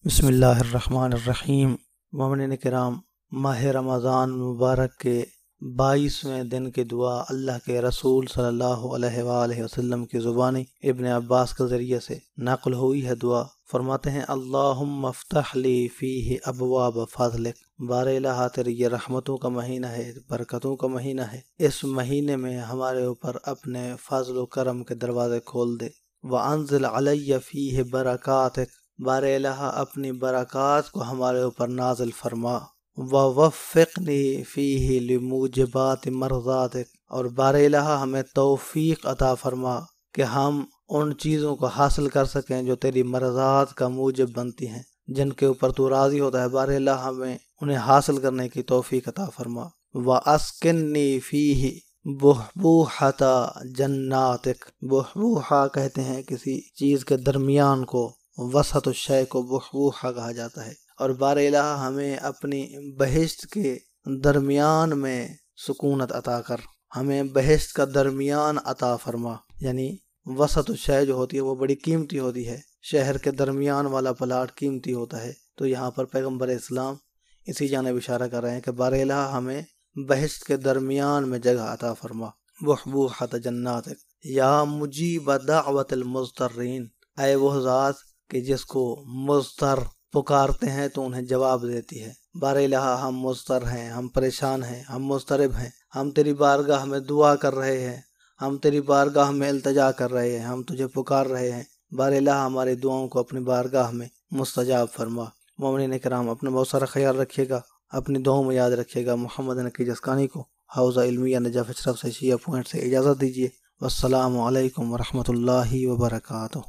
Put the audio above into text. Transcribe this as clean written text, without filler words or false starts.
بسم اللہ الرحمن الرحیم۔ مومنین کرام، ماہ رمضان مبارک کے 22ویں دن کی دعا اللہ کے رسول صلی اللہ علیہ وآلہ وسلم کی زبانی ابن عباس کے ذریعے سے نقل ہوئی ہے۔ دعا فرماتے ہیں، اللہم افتح لی فیہ ابواب فضلک، بار الہ تیری یہ رحمتوں کا مہینہ ہے، برکتوں کا مہینہ ہے، اس مہینے میں ہمارے اوپر اپنے فضل و کرم کے دروازے کھول دے۔ وانزل علی فیہ برکاتک، بار الہ اپنی برکات کو ہمارے اوپر نازل فرما۔ ووفقنی فیہ لموجبات مرضاتک، اور بار الہ ہمیں توفیق عطا فرما کہ ہم ان چیزوں کو حاصل کر سکیں جو تیری مرضات کا موجب بنتی ہیں، جن کے اوپر تو راضی ہوتا ہے۔ بار الہ ہمیں انہیں حاصل کرنے کی توفیق عطا فرما۔ واسکنی فیہ بحبوحۃ جناتک، بحبوحہ کہتے ہیں کسی چیز کے درمیان کو، وسط الشے کو بحبوحہ کہا جاتا ہے۔ اور بار الہ ہمیں اپنی بہشت کے درمیان میں سکونت عطا کر، ہمیں بہشت کا درمیان عطا فرما۔ یعنی وسط الشے جو ہوتی ہے وہ بڑی قیمتی ہوتی ہے، شہر کے درمیان والا پلاٹ قیمتی ہوتا ہے۔ تو یہاں پر پیغمبر اسلام اسی جانب اشارہ کر رہے ہیں کہ بار الہ ہمیں بہشت کے درمیان میں جگہ عطا فرما۔ بحبوحۃ جناتک یا مجیب دعوت المضطرین، اے وہ ذات کہ جس کو مضطر پکارتے ہیں تو انہیں جواب دیتی ہے۔ بار الہ ہم مضطر ہیں، ہم پریشان ہیں، ہم مضطرب ہیں، ہم تیری بارگاہ میں دعا کر رہے ہیں، ہم تیری بارگاہ میں التجا کر رہے ہیں، ہم تجھے پکار رہے ہیں۔ بار الہ ہماری دعاؤں کو اپنی بارگاہ میں مستجاب فرما۔ مومنین کرام، اپنا بہت سارا خیال رکھیے گا، اپنی دعاؤں میں یاد رکھیے گا۔ محمد نقی جسکانی کو حوزہ علمیہ نجف اشرف سے شیعہ پوائنٹ سے اجازت دیجیے۔ والسلام علیکم ورحمۃ اللہ وبرکاتہ۔